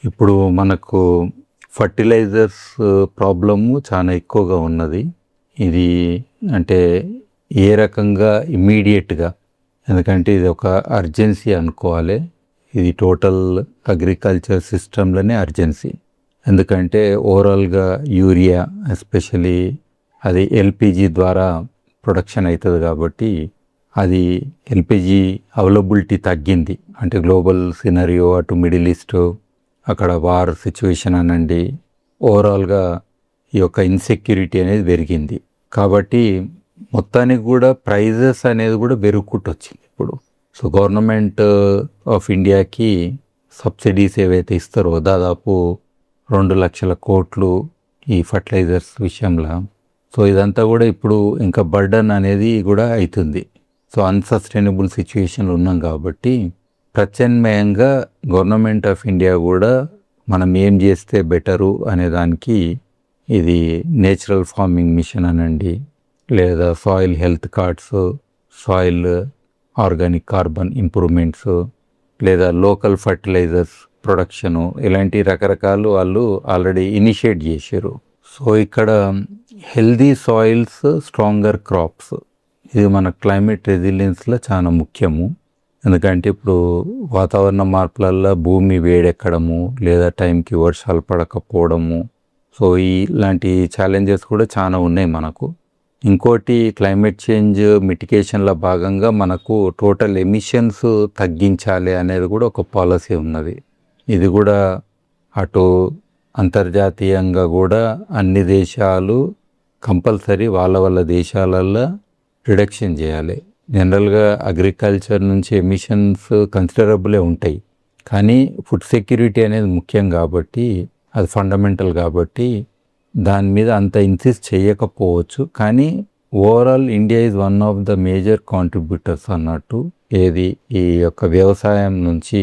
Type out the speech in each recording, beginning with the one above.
ఇప్పుడు మనకు fertilisers problem చాలా ఎక్కువగా ఉన్నది. ఇది అంటే ఏ రకంగా ఇమ్మీడియట్గా, ఎందుకంటే ఇది ఒక అర్జెన్సీ అనుకోవాలి. ఇది టోటల్ అగ్రికల్చర్ సిస్టంలోనే అర్జెన్సీ. ఎందుకంటే ఓవరాల్గా యూరియా ఎస్పెషలీ అది ఎల్పిజి ద్వారా ప్రొడక్షన్ అవుతుంది కాబట్టి అది ఎల్పిజి అవైలబిలిటీ తగ్గింది. అంటే గ్లోబల్ సినరియో, అటు మిడిల్ ఈస్ట్, అక్కడ వార్ సిచ్యువేషన్ అనండి, ఓవరాల్గా ఈ యొక్క ఇన్సెక్యూరిటీ అనేది పెరిగింది. కాబట్టి మొత్తానికి కూడా ప్రైజెస్ అనేది కూడా పెరుగుకుంటూ వచ్చింది ఇప్పుడు. సో గవర్నమెంట్ ఆఫ్ ఇండియాకి సబ్సిడీస్ ఏవైతే ఇస్తారో దాదాపు 2 లక్షల కోట్లు ఈ ఫర్టిలైజర్స్ విషయంలో. సో ఇదంతా కూడా ఇప్పుడు ఇంకా బర్డన్ అనేది కూడా అవుతుంది. సో అన్సస్టైనబుల్ సిచ్యువేషన్లో ఉన్నాం కాబట్టి ప్రత్యామ్నాయంగా గవర్నమెంట్ ఆఫ్ ఇండియా కూడా మనం ఏం చేస్తే బెటరు అనే దానికి ఇది నేచురల్ ఫార్మింగ్ మిషన్ అనండి, లేదా soil health cards, soil organic carbon improvements, లేదా లోకల్ ఫర్టిలైజర్స్ ప్రొడక్షను, ఇలాంటి రకరకాలు వాళ్ళు ఆల్రెడీ ఇనిషియేట్ చేశారు. సో ఇక్కడ హెల్దీ సాయిల్స్, స్ట్రాంగర్ క్రాప్స్, ఇది మన క్లైమేట్ రెసిలియన్స్లో చాలా ముఖ్యము. ఎందుకంటే ఇప్పుడు వాతావరణ మార్పులల్లో భూమి వేడెక్కడము, లేదా టైంకి వర్షాలు పడకపోవడము, సో ఇలాంటి ఛాలెంజెస్ కూడా చాలా ఉన్నాయి మనకు. ఇంకోటి క్లైమేట్ చేంజ్ మిటిగేషన్లో భాగంగా మనకు టోటల్ ఎమిషన్స్ తగ్గించాలి అనేది కూడా ఒక పాలసీ ఉన్నది. ఇది కూడా అటు అంతర్జాతీయంగా కూడా అన్ని దేశాలు కంపల్సరీ వాళ్ళ దేశాలల్లో రిడక్షన్ చేయాలి. జనరల్గా అగ్రికల్చర్ నుంచి ఎమిషన్స్ కన్సిడరబులే ఉంటాయి, కానీ ఫుడ్ సెక్యూరిటీ అనేది ముఖ్యం కాబట్టి, అది ఫండమెంటల్ కాబట్టి దాని మీద అంత ఇన్సిస్ట్ చేయకపోవచ్చు. కానీ overall India is one of the major contributors అన్నట్టు. ఏది ఈ యొక్క వ్యవసాయం నుంచి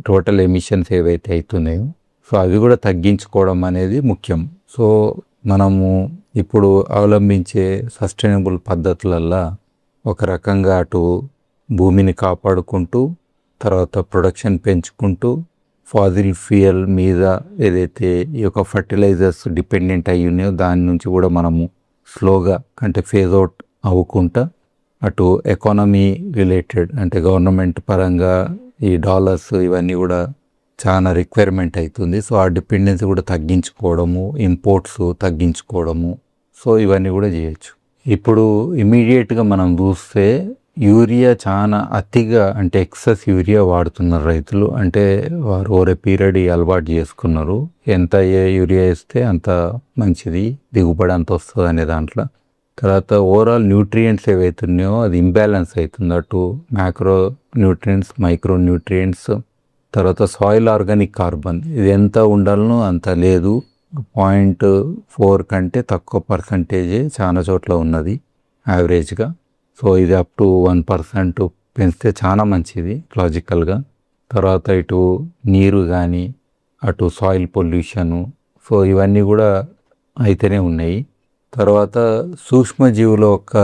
టోటల్ ఎమిషన్స్ ఏవైతే అవుతున్నాయో సో అవి కూడా తగ్గించుకోవడం అనేది ముఖ్యం. సో మనము ఇప్పుడు అవలంబించే సస్టైనబుల్ పద్ధతులల్లో ఒక రకంగా అటు భూమిని కాపాడుకుంటూ, తర్వాత ప్రొడక్షన్ పెంచుకుంటూ, ఫాజిల్ ఫ్యూయల్ మీద ఏదైతే ఈ యొక్క ఫర్టిలైజర్స్ డిపెండెంట్ అయ్యి ఉన్నాయో దాని నుంచి కూడా మనము స్లోగా అంటే ఫేజ్ అవుట్ అవ్వకుండా, అటు ఎకానమీ రిలేటెడ్ అంటే గవర్నమెంట్ పరంగా ఈ డాలర్స్ ఇవన్నీ కూడా చాలా రిక్వైర్మెంట్ అవుతుంది. సో ఆ డిపెండెన్సీ కూడా తగ్గించుకోవడము, ఇంపోర్ట్స్ తగ్గించుకోవడము, సో ఇవన్నీ కూడా చేయొచ్చు. ఇప్పుడు ఇమీడియట్గా మనం చూస్తే యూరియా చాలా అతిగా అంటే ఎక్సెస్ యూరియా వాడుతున్నారు రైతులు. అంటే వారు ఓరే పీరియడ్ అలవాటు చేసుకున్నారు, ఎంత యూరియా వేస్తే అంత మంచిది, దిగుబడి అంత వస్తుంది అనే దాంట్లో. తర్వాత ఓవరాల్ న్యూట్రియంట్స్ ఏవైతున్నాయో అది ఇంబ్యాలెన్స్ అవుతుంది. అటు మ్యాక్రో న్యూట్రియంట్స్, మైక్రో న్యూట్రియంట్స్, తర్వాత సాయిల్ ఆర్గానిక్ కార్బన్ ఇది ఎంత ఉండాలనో అంత లేదు. 0.4 కంటే తక్కువ పర్సంటేజే చాలా చోట్ల ఉన్నది యావరేజ్గా. సో ఇది అప్ టు 1% పెంచితే చాలా మంచిది లాజికల్గా. తర్వాత ఇటు నీరు కానీ, అటు సాయిల్ పొల్యూషను, సో ఇవన్నీ కూడా అయితేనే ఉన్నాయి. తర్వాత సూక్ష్మజీవుల యొక్క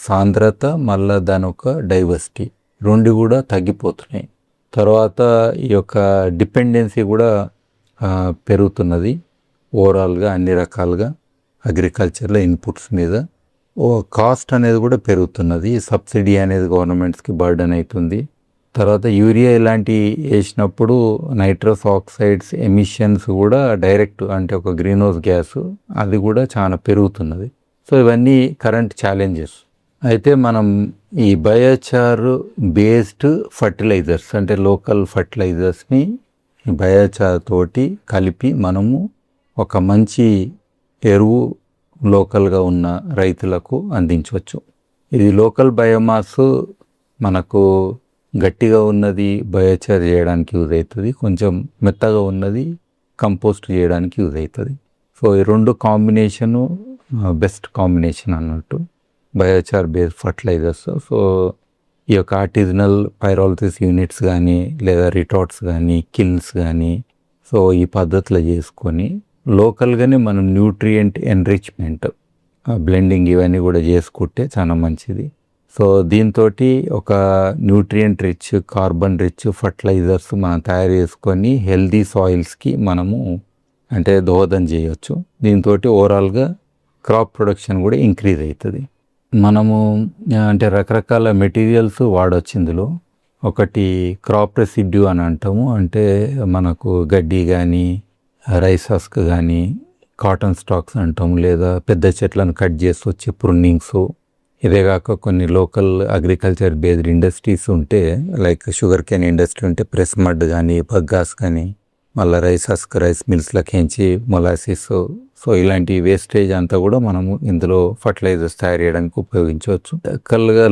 సాంద్రత, మళ్ళీ దాని యొక్క డైవర్సిటీ రెండు కూడా తగ్గిపోతున్నాయి. తర్వాత ఈ యొక్క డిపెండెన్సీ కూడా పెరుగుతున్నది ఓవరాల్గా అన్ని రకాలుగా అగ్రికల్చర్లో ఇన్పుట్స్ మీద. కాస్ట్ అనేది కూడా పెరుగుతున్నది, సబ్సిడీ అనేది గవర్నమెంట్స్కి బర్డన్ అవుతుంది. తర్వాత యూరియా ఇలాంటి వేసినప్పుడు నైట్రస్ ఆక్సైడ్స్ ఎమిషన్స్ కూడా డైరెక్ట్ అంటే ఒక గ్రీన్ హౌస్ గ్యాస్ అది కూడా చాలా పెరుగుతున్నది. సో ఇవన్నీ కరెంట్ ఛాలెంజెస్. అయితే మనం ఈ బయోచార్ బేస్డ్ ఫర్టిలైజర్స్ అంటే లోకల్ ఫర్టిలైజర్స్ని బయోచార్ తోటి కలిపి మనము ఒక మంచి ఎరువు లోకల్గా ఉన్న రైతులకు అందించవచ్చు. ఇది లోకల్ బయోమాస్ మనకు గట్టిగా ఉన్నది బయోచార్ చేయడానికి యూజ్ అవుతుంది, కొంచెం మెత్తగా ఉన్నది కంపోస్ట్ చేయడానికి యూజ్ అవుతుంది. సో ఈ రెండు కాంబినేషను బెస్ట్ కాంబినేషన్ అన్నట్టు బయోచార్ బేస్డ్ ఫర్టిలైజర్స్. సో ఈ యొక్క ఆర్టిజనల్ పైరాలసిస్ యూనిట్స్ కానీ, లేదా రిటార్ట్స్ కానీ, కిల్స్ కానీ, సో ఈ పద్ధతిలో చేసుకొని లోకల్గానే మనం న్యూట్రియంట్ ఎన్రిచ్మెంట్, బ్లెండింగ్ ఇవన్నీ కూడా చేసుకుంటే చాలా మంచిది. సో దీంతో ఒక nutrient rich, carbon rich fertilisers మనం తయారు చేసుకొని హెల్దీ సాయిల్స్కి మనము అంటే దోహదం చేయొచ్చు. దీంతో ఓవరాల్గా క్రాప్ ప్రొడక్షన్ కూడా ఇంక్రీజ్ అవుతుంది. మనము అంటే రకరకాల మెటీరియల్స్ వాడవచ్చు ఇందులో. ఒకటి క్రాప్ రెసిడ్యూ అని అంటాము, అంటే మనకు గడ్డి కానీ, రైస్ హస్క్ కానీ, కాటన్ స్టాక్స్ అంటాము, లేదా పెద్ద చెట్లను కట్ చేసి వచ్చే ప్రూనింగ్స్. ఇదే కాక కొన్ని లోకల్ అగ్రికల్చర్ బేస్డ్ ఇండస్ట్రీస్ ఉంటే, లైక్ షుగర్ కేన్ ఇండస్ట్రీ ఉంటే ప్రెస్ మడ్ కానీ, బగ్గాస్ కానీ, మళ్ళీ రైస్ హస్క్ రైస్ మిల్స్లకించి మొలాసిస్. సో ఇలాంటి వేస్టేజ్ అంతా కూడా మనము ఇందులో ఫర్టిలైజర్స్ తయారు చేయడానికి ఉపయోగించవచ్చు.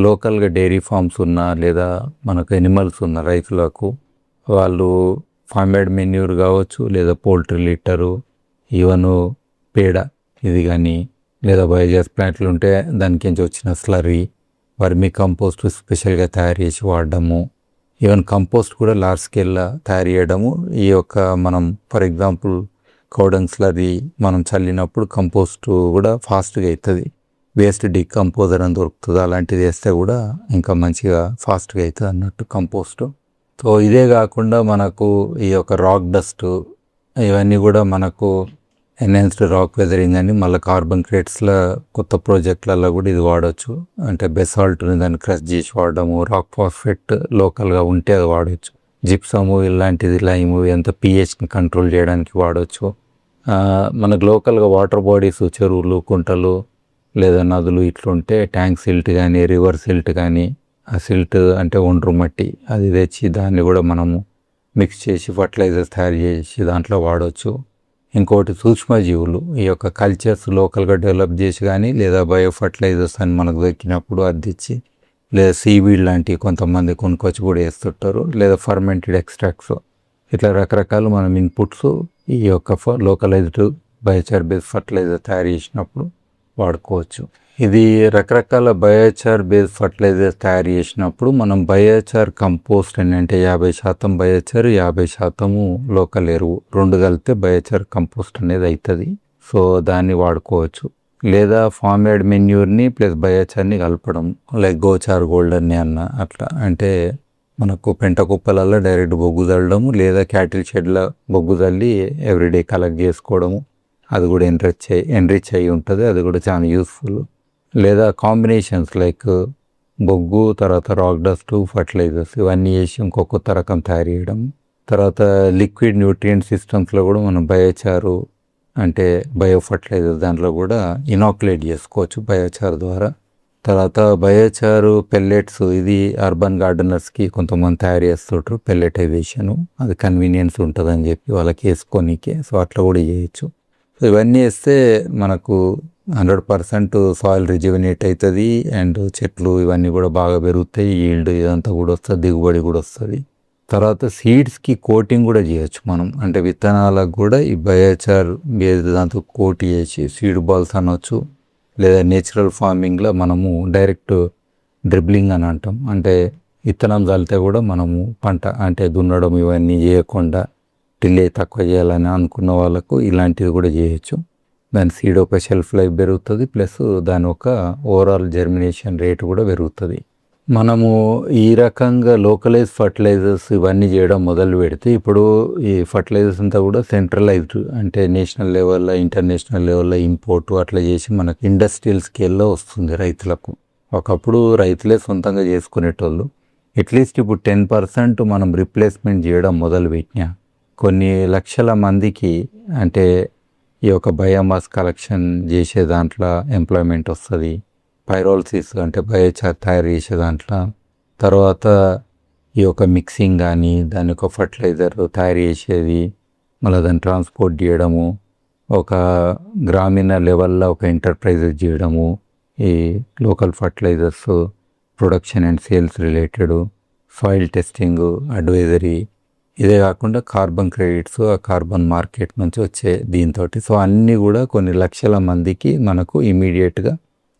లోకల్గా డైరీ ఫార్మ్స్ ఉన్నా, లేదా మనకు ఎనిమల్స్ ఉన్న రైతులకు వాళ్ళు ఫార్మేడ్ మెన్యూర్ కావచ్చు, లేదా పోల్ట్రీ లిట్టరు, ఈవెన్ పేడ ఇది కానీ, లేదా బయోగ్యాస్ ప్లాంట్లు ఉంటే దానికి వచ్చిన స్లరీ, వర్మీ కంపోస్ట్ స్పెషల్గా తయారు చేసి వాడడము, ఈవెన్ కంపోస్ట్ కూడా లార్జ్ స్కేల్లో తయారు చేయడము. ఈ యొక్క మనం ఫర్ ఎగ్జాంపుల్ కౌడంగ్ స్లరీ మనం చల్లినప్పుడు కంపోస్ట్ కూడా ఫాస్ట్గా అవుతుంది. వేస్ట్ డికంపోజర్ అని దొరుకుతుంది, అలాంటిది వేస్తే కూడా ఇంకా మంచిగా ఫాస్ట్గా అవుతుంది అన్నట్టు కంపోస్ట్. సో ఇదే కాకుండా మనకు ఈ యొక్క రాక్ డస్ట్ ఇవన్నీ కూడా మనకు ఎన్హాన్స్డ్ రాక్ వెదరింగ్ అని మళ్ళీ కార్బన్ క్రేట్స్లో కొత్త ప్రాజెక్టులలో కూడా ఇది వాడవచ్చు. అంటే బెసాల్ట్ని దాన్ని క్రష్ చేసి వాడడము, రాక్ ఫాస్ఫేట్ లోకల్గా ఉంటే అది వాడవచ్చు. జిప్సము ఇలాంటిది, లైము ఎంత పిహెచ్ని కంట్రోల్ చేయడానికి వాడవచ్చు. మనకు లోకల్గా వాటర్ బాడీస్, చెరువులు, కుంటలు లేదా నదులు ఇట్లుంటే ట్యాంక్ సిల్ట్ కానీ, రివర్ సిల్ట్ కానీ, ఆ సిల్ట్ అంటే ఒండ్రు మట్టి అది తెచ్చి దాన్ని కూడా మనము మిక్స్ చేసి ఫర్టిలైజర్స్ తయారు చేసి దాంట్లో వాడవచ్చు. ఇంకోటి సూక్ష్మజీవులు, ఈ యొక్క కల్చర్స్ లోకల్గా డెవలప్ చేసి కానీ, లేదా బయో ఫర్టిలైజర్స్ అని మనకు దొరికినప్పుడు అద్దిచ్చి, లేదా సీవీడ్ లాంటివి కొంతమంది కొనుక్కొచ్చి కూడా వేస్తుంటారు, లేదా ఫర్మెంటెడ్ ఎక్స్ట్రాక్ట్స్. ఇట్లా రకరకాల మనం ఇన్పుట్స్ ఈ యొక్క లోకలైజ్డ్ బయోచార్ బేస్డ్ ఫర్టిలైజర్ తయారు చేసినప్పుడు వాడుకోవచ్చు. ఇది రకరకాల బయోచార్ బేస్డ్ ఫర్టిలైజర్స్ తయారు చేసినప్పుడు మనం బయోచార్ కంపోస్ట్ అని, అంటే 50% బయోచార్ 50% లోకల్ ఎరువు రెండు కలిపితే బయోచార్ కంపోస్ట్ అనేది అవుతుంది. సో దాన్ని వాడుకోవచ్చు. లేదా ఫార్మేడ్ మెన్యూర్ని ప్లస్ బయోచార్ని కలపడం, లైక్ గోచార్ గోల్డెన్ అన్న అట్లా. అంటే మనకు పెంట కుప్పలలో డైరెక్ట్ బొగ్గు చల్లడము, లేదా క్యాటిల్ షెడ్ల బొగ్గు చల్లి ఎవ్రీడే కలెక్ట్ చేసుకోవడము, అది కూడా ఎన్రిచ్ అయ్యి ఉంటుంది, అది కూడా చాలా యూస్ఫుల్. లేదా కాంబినేషన్స్ లైక్ బొగ్గు తర్వాత రాక్ డస్ట్ ఫర్టిలైజర్స్ ఇవన్నీ వేసి ఇంకో కొత్త రకం తయారు చేయడం. తర్వాత లిక్విడ్ న్యూట్రియంట్ సిస్టమ్స్లో కూడా మనం బయోచారు అంటే బయో ఫర్టిలైజర్ దాంట్లో కూడా ఇనాక్యులేట్ చేసుకోవచ్చు బయోచార్ ద్వారా. తర్వాత బయోచారు పెల్లెట్స్, ఇది అర్బన్ గార్డెనర్స్కి కొంతమంది తయారు చేస్తుంటారు పెల్లెటైజేషను, అది కన్వీనియన్స్ ఉంటుందని చెప్పి వాళ్ళకి వేసుకోనికే. సో అట్లా కూడా చేయొచ్చు. సో ఇవన్నీ వేస్తే మనకు 100% సాయిల్ రిజ్యువినేట్ అవుతుంది, అండ్ చెట్లు ఇవన్నీ కూడా బాగా పెరుగుతాయి, ఈల్డ్ ఇదంతా కూడా వస్తుంది, దిగుబడి కూడా వస్తుంది. తర్వాత సీడ్స్కి కోటింగ్ కూడా చేయొచ్చు మనం, అంటే విత్తనాలకు కూడా ఈ బయోచార్ బేస్డ్ దాంతో కోటి చేసి సీడ్ బాల్స్ అనొచ్చు. లేదా నేచురల్ ఫార్మింగ్లో మనము డైరెక్ట్ డ్రిబ్లింగ్ అని అంటాం, అంటే విత్తనం చల్లితే కూడా మనము పంట అంటే దున్నడం ఇవన్నీ చేయకుండా డిలే తక్కువ చేయాలని అనుకున్న వాళ్ళకు ఇలాంటివి కూడా చేయొచ్చు. దాని సీడ్ ఒక షెల్ఫ్ లైఫ్ పెరుగుతుంది, ప్లస్ దాని ఒక ఓవరాల్ జర్మినేషన్ రేట్ కూడా పెరుగుతుంది. మనము ఈ రకంగా లోకలైజ్ ఫర్టిలైజర్స్ ఇవన్నీ చేయడం మొదలు పెడితే ఇప్పుడు ఈ ఫర్టిలైజర్స్ అంతా కూడా సెంట్రలైజ్డ్, అంటే నేషనల్ లెవెల్లో ఇంటర్నేషనల్ లెవెల్లో ఇంపోర్ట్ అట్లా చేసి మనకు ఇండస్ట్రియల్ స్కేల్లో వస్తుంది రైతులకు. ఒకప్పుడు రైతులే సొంతంగా చేసుకునేటోళ్ళు. అట్లీస్ట్ ఇప్పుడు 10% మనం రీప్లేస్మెంట్ చేయడం మొదలు పెట్టినా కొన్ని లక్షల మందికి, అంటే ఈ యొక్క బయోమాస్ కలెక్షన్ చేసే దాంట్లో ఎంప్లాయ్మెంట్ వస్తుంది. పైరోల్సిస్ అంటే బయోచార్ తయారు చేసే దాంట్లో, తర్వాత ఈ యొక్క మిక్సింగ్ కానీ దాని యొక్క ఫర్టిలైజర్ తయారు చేసేది, మళ్ళీ దాన్ని ట్రాన్స్పోర్ట్ చేయడము, ఒక గ్రామీణ లెవెల్లో ఒక ఎంటర్ప్రైజెస్ చేయడము, ఈ local fertilisers production and sales related, soil testing, advisory, ఇదే కాకుండా కార్బన్ క్రెడిట్స్, ఆ కార్బన్ మార్కెట్ నుంచి వచ్చే దీంతో. సో అన్నీ కూడా కొన్ని లక్షల మందికి మనకు ఇమీడియట్గా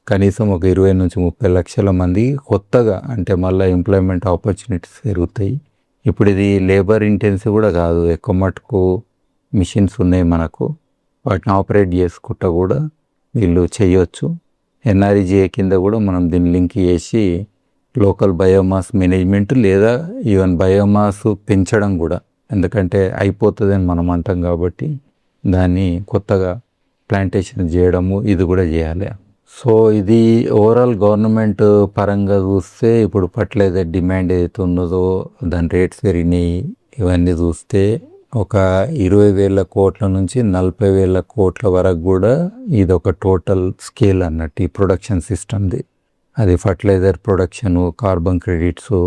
కనీసం ఒక 20 నుంచి 30 లక్షల మంది కొత్తగా, అంటే మళ్ళీ ఎంప్లాయ్మెంట్ ఆపర్చునిటీస్ పెరుగుతాయి. ఇప్పుడు ఇది లేబర్ ఇంటెన్సివ్ కూడా కాదు, ఎక్కువ మటుకు మిషన్స్ ఉన్నాయి మనకు, వాటిని ఆపరేట్ చేసుకుంటా కూడా వీళ్ళు చేయొచ్చు. ఎన్ఆర్ఈజీఏ కింద కూడా మనం దీన్ని లింక్ చేసి లోకల్ బయోమాస్ మేనేజ్మెంట్ లేదా ఈవెన్ బయోమాస్ పెంచడం కూడా, ఎందుకంటే అయిపోతుందని మనం అంటాం కాబట్టి దాన్ని కొత్తగా ప్లాంటేషన్ చేయడము ఇది కూడా చేయాలి. సో ఇది ఓవరాల్ గవర్నమెంట్ పరంగా చూస్తే ఇప్పుడు ఫర్టిలైజర్ డిమాండ్ ఏదైతే ఉన్నదో దాని రేట్స్ పెరిగినాయి. ఇవన్నీ చూస్తే ఒక 20,000 కోట్ల నుంచి 40,000 కోట్ల వరకు కూడా ఇది ఒక టోటల్ స్కేల్ అన్నట్టు ఈ ప్రొడక్షన్ సిస్టమ్ది. అది fertiliser production, carbon credits,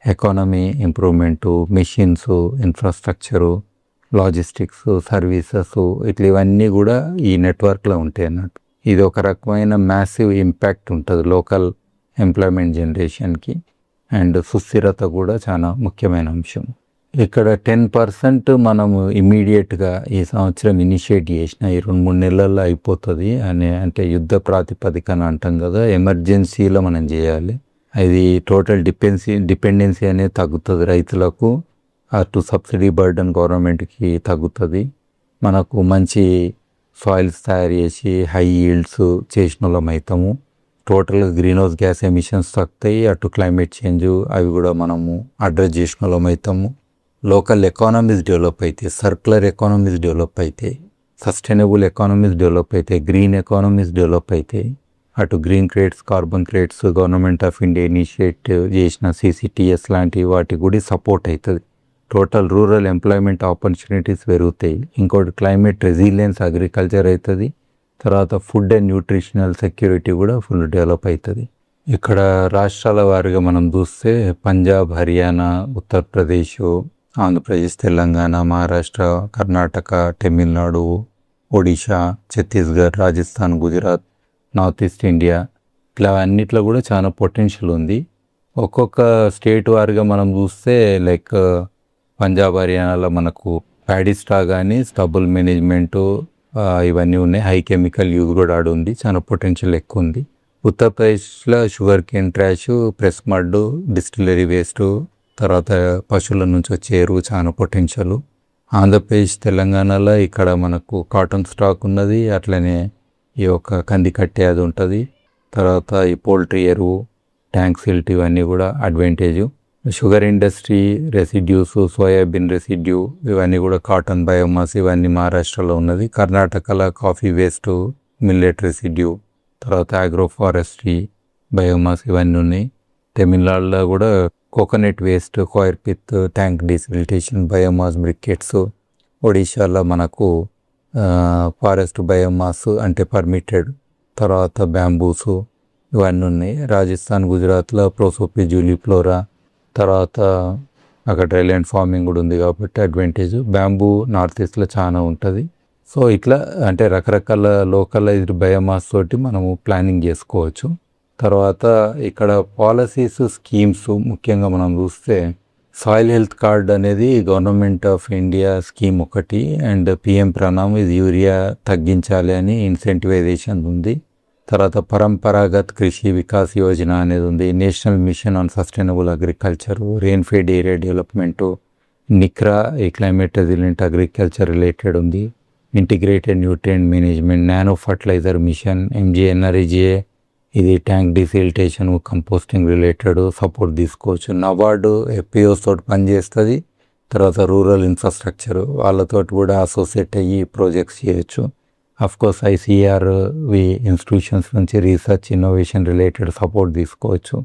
economy improvement, machines, infrastructure, logistics, services, ఇట్లా ఇవన్నీ కూడా ఈ నెట్వర్క్లో ఉంటాయి అన్నట్టు. ఇది ఒక రకమైన మ్యాసివ్ ఇంపాక్ట్ ఉంటుంది లోకల్ ఎంప్లాయ్మెంట్ జనరేషన్కి. అండ్ సుస్థిరత కూడా చాలా ముఖ్యమైన అంశం. ఇక్కడ 10% మనము ఇమీడియట్గా ఈ సంవత్సరం ఇనిషియేట్ చేసిన ఈ 2-3 నెలల్లో అయిపోతుంది అంటే యుద్ధ ప్రాతిపదికన అంటాం కదా, ఎమర్జెన్సీలో మనం చేయాలి. అది టోటల్ డిపెండెన్సీ అనేది తగ్గుతుంది రైతులకు. అటు సబ్సిడీ బర్డన్ గవర్నమెంట్కి తగ్గుతుంది. మనకు మంచి సాయిల్స్ తయారు చేసి హై ఈల్డ్స్ చేసిన వాళ్ళం అవుతాము. టోటల్గా గ్రీన్ హౌస్ గ్యాస్ ఎమిషన్స్ తగ్గుతాయి. అటు క్లైమేట్ చేంజ్ అవి కూడా మనము అడ్రస్ చేసిన వాళ్ళం అవుతాము. లోకల్ ఎకానమీస్ డెవలప్ అవుతాయి, సర్క్యులర్ ఎకానమీస్ డెవలప్ అవుతాయి, సస్టైనబుల్ ఎకానమీస్ డెవలప్ అవుతాయి, గ్రీన్ ఎకానమీస్ డెవలప్ అవుతాయి. అటు green credits, carbon credits government of India initiate చేసిన CCTS లాంటి వాటికి కూడా సపోర్ట్ అవుతుంది. టోటల్ రూరల్ ఎంప్లాయ్మెంట్ ఆపర్చునిటీస్ పెరుగుతాయి. ఇంకోటి క్లైమేట్ రెసిలియన్స్ అగ్రికల్చర్ అవుతుంది. తర్వాత ఫుడ్ అండ్ న్యూట్రిషనల్ సెక్యూరిటీ కూడా ఫుల్ డెవలప్ అవుతుంది. ఇక్కడ రాష్ట్రాల వారిగా మనం చూస్తే Punjab, Haryana, Uttar Pradesh, Andhra Pradesh, Telangana, Maharashtra, Karnataka, Tamil Nadu, Odisha, Chhattisgarh, Rajasthan, Gujarat, north east India, ఇట్లా అన్నిట్లో కూడా చాలా పొటెన్షియల్ ఉంది. ఒక్కొక్క స్టేట్ వారిగా మనం చూస్తే లైక్ పంజాబ్, హర్యానాలో మనకు ప్యాడీ స్ట్రా కానీ స్టబుల్ మేనేజ్మెంటు ఇవన్నీ ఉన్నాయి. హై కెమికల్ యూజ్ కూడా ఆడు ఉంది, చాలా పొటెన్షియల్ ఎక్కువ ఉంది. ఉత్తరప్రదేశ్లో sugar cane trash, press mud, distillery waste, తర్వాత పశువుల నుంచి వచ్చే ఎరువు చాలా పొటెన్షియల్. ఆంధ్రప్రదేశ్, తెలంగాణలో ఇక్కడ మనకు కాటన్ స్టాక్ ఉన్నది. అట్లనే ఈ యొక్క కంది కట్టే అది ఉంటుంది. తర్వాత ఈ పోల్ట్రీ ఎరువు, ట్యాంక్ సిల్ట్ ఇవన్నీ కూడా advantage. Sugar industry residues, soybean residue ఇవన్నీ కూడా కాటన్ బయోమాస్ ఇవన్నీ మహారాష్ట్రలో ఉన్నది. కర్ణాటకలో కాఫీ వేస్ట్, మిల్లెట్ రెసిడ్యూ, తర్వాత అగ్రో ఫారెస్ట్రీ బయోమాస్ ఇవన్నీ ఉన్నాయి. తమిళనాడులో కూడా coconut waste, coir pith, tank desiltation biomass briquettes. ఒడిశాలో మనకు ఫారెస్ట్ బయోమాస్ అంటే పర్మిటెడ్, తర్వాత బ్యాంబూస్ ఇవన్నీ ఉన్నాయి. రాజస్థాన్, గుజరాత్లో ప్రోసోపి జూలిఫ్లోరా, తర్వాత అక్కడ రైలాండ్ ఫార్మింగ్ కూడా ఉంది కాబట్టి అడ్వాంటేజ్. బ్యాంబూ నార్త్ ఈస్ట్లో చాలా ఉంటుంది. సో ఇట్లా అంటే రకరకాల లోకలైజ్డ్ బయోమాస్ తోటి మనము ప్లానింగ్ చేసుకోవచ్చు. తర్వాత ఇక్కడ పాలసీస్, స్కీమ్స్ ముఖ్యంగా మనం చూస్తే సాయిల్ హెల్త్ కార్డ్ అనేది గవర్నమెంట్ ఆఫ్ ఇండియా స్కీమ్ ఒకటి. అండ్ PM ప్రణామ్ ఇది యూరియా తగ్గించాలి అని ఇన్సెంటివైజేషన్ ఉంది. తర్వాత పరంపరాగత్ కృషి వికాస్ యోజన అనేది ఉంది. National mission on sustainable agriculture, rainfed area development, NICRA ఈ క్లైమేట్ రెసిలియంట్ అగ్రికల్చర్ రిలేటెడ్ ఉంది. Integrated nutrient management, nano fertiliser mission, MGNRGA ఇది tank desiltation, composting related support తీసుకోవచ్చు. నబార్డు FPOs తోటి పనిచేస్తుంది. తర్వాత రూరల్ ఇన్ఫ్రాస్ట్రక్చర్ వాళ్ళతో కూడా అసోసియేట్ అయ్యి ప్రాజెక్ట్స్ చేయొచ్చు. అఫ్కోర్స్ ICAR ఇన్స్టిట్యూషన్స్ నుంచి రీసెర్చ్, ఇన్నోవేషన్ రిలేటెడ్ సపోర్ట్ తీసుకోవచ్చు.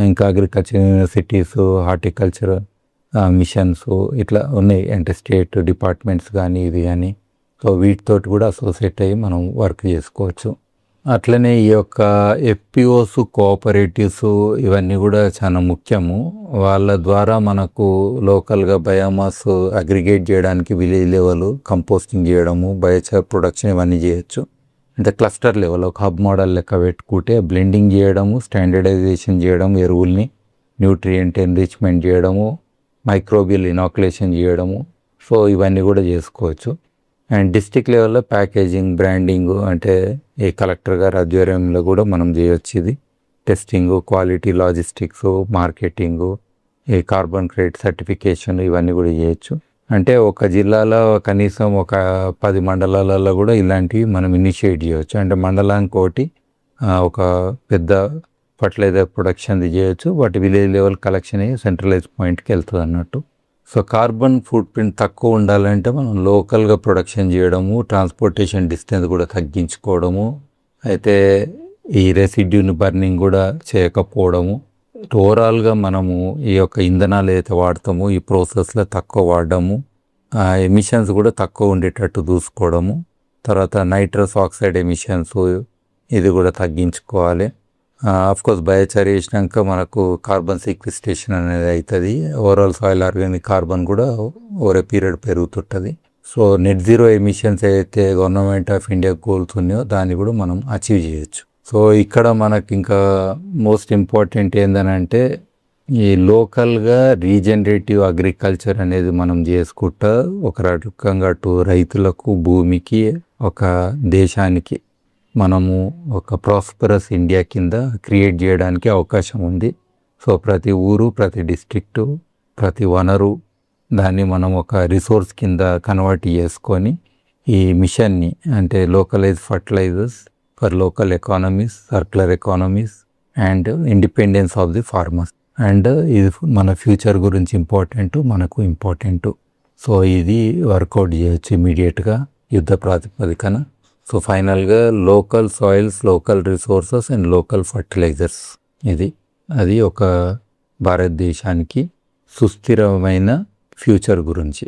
ఇంకా అగ్రికల్చర్ యూనివర్సిటీస్, హార్టికల్చర్ మిషన్స్ ఇట్లా ఉన్నాయి. అంటే స్టేట్ డిపార్ట్మెంట్స్ కానీ ఇది కానీ, సో వీటితోటి కూడా అసోసియేట్ అయ్యి మనం వర్క్ చేసుకోవచ్చు. అట్లనే ఈ యొక్క FPOs, కోఆపరేటివ్స్ ఇవన్నీ కూడా చాలా ముఖ్యము. వాళ్ళ ద్వారా మనకు లోకల్గా బయోమాస్ అగ్రిగేట్ చేయడానికి విలేజ్ లెవెల్ కంపోస్టింగ్ చేయడము, బయోచార్ ప్రొడక్షన్ ఇవన్నీ చేయొచ్చు. అంటే క్లస్టర్ లెవెల్ ఒక హబ్ మోడల్ లెక్క పెట్టుకుంటే బ్లెండింగ్ చేయడము, స్టాండర్డైజేషన్ చేయడం, ఎరువుల్ని న్యూట్రియంట్ ఎన్రిచ్మెంట్ చేయడము, మైక్రోబియల్ ఇనాక్యులేషన్ చేయడము, సో ఇవన్నీ కూడా చేసుకోవచ్చు. అండ్ డిస్ట్రిక్ట్ లెవెల్లో ప్యాకేజింగ్, బ్రాండింగ్ అంటే ఈ కలెక్టర్ గారి ఆధ్వర్యంలో కూడా మనం చేయొచ్చు. ఇది టెస్టింగ్, క్వాలిటీ, లాజిస్టిక్స్, మార్కెటింగు, ఈ కార్బన్ క్రెడిట్ సర్టిఫికేషన్ ఇవన్నీ కూడా చేయొచ్చు. అంటే ఒక జిల్లాలో కనీసం ఒక 10 మండలాలలో కూడా ఇలాంటివి మనం ఇనిషియేట్ చేయవచ్చు. అంటే మండలానికి ఒకటి ఒక పెద్ద ఫర్టిలైజర్ ప్రొడక్షన్ది చేయొచ్చు, వాటి విలేజ్ లెవెల్ కలెక్షన్ అయ్యి సెంట్రలైజ్ పాయింట్కి వెళ్తుంది అన్నట్టు. సో కార్బన్ ఫుట్ ప్రింట్ తక్కువ ఉండాలంటే మనం లోకల్గా ప్రొడక్షన్ చేయడము, ట్రాన్స్పోర్టేషన్ డిస్టెన్స్ కూడా తగ్గించుకోవడము, అయితే ఈ రెసిడ్యూని బర్నింగ్ కూడా చేయకపోవడము, ఓవరాల్గా మనము ఈ యొక్క ఇంధనాలు ఏదైతే వాడతామో ఈ ప్రాసెస్లో తక్కువ వాడడము, ఎమిషన్స్ కూడా తక్కువ ఉండేటట్టు చూసుకోవడము, తర్వాత నైట్రస్ ఆక్సైడ్ ఎమిషన్స్ ఇది కూడా తగ్గించుకోవాలి. కోర్స్ బయోచార్ చేసినాక మనకు కార్బన్ సీక్విస్టేషన్ అనేది అవుతుంది. ఓవరాల్ సాయిల్ ఆర్గానిక్ కార్బన్ కూడా ఓవర్ ఏ పీరియడ్ పెరుగుతుంటుంది. సో నెట్ జీరో ఎమిషన్స్ ఏదైతే గవర్నమెంట్ ఆఫ్ ఇండియా గోల్స్ ఉన్నాయో దాన్ని కూడా మనం అచీవ్ చేయొచ్చు. సో ఇక్కడ మనకి ఇంకా మోస్ట్ ఇంపార్టెంట్ ఏంటంటే ఈ లోకల్గా రీజనరేటివ్ అగ్రికల్చర్ అనేది మనం చేసుకుంటా ఒక రకంగా అటు రైతులకు, భూమికి, ఒక దేశానికి మనము ఒక ప్రాస్పరస్ ఇండియా కింద క్రియేట్ చేయడానికి అవకాశం ఉంది. సో ప్రతి ఊరు, ప్రతి డిస్ట్రిక్టు, ప్రతి వనరు దాన్ని మనం ఒక రిసోర్స్ కింద కన్వర్ట్ చేసుకొని ఈ మిషన్ని అంటే localise fertilisers for local economies, circular economies and independence of the farmers, and ఇది మన ఫ్యూచర్ గురించి ఇంపార్టెంట్, మనకు ఇంపార్టెంట్. సో ఇది వర్కౌట్ చేయొచ్చు ఇమీడియట్గా యుద్ధ ప్రాతిపదికన. సో ఫైనల్గా local soils, local resources and local fertilisers, అది ఒక భారతదేశానికి సుస్థిరమైన ఫ్యూచర్ గురించి.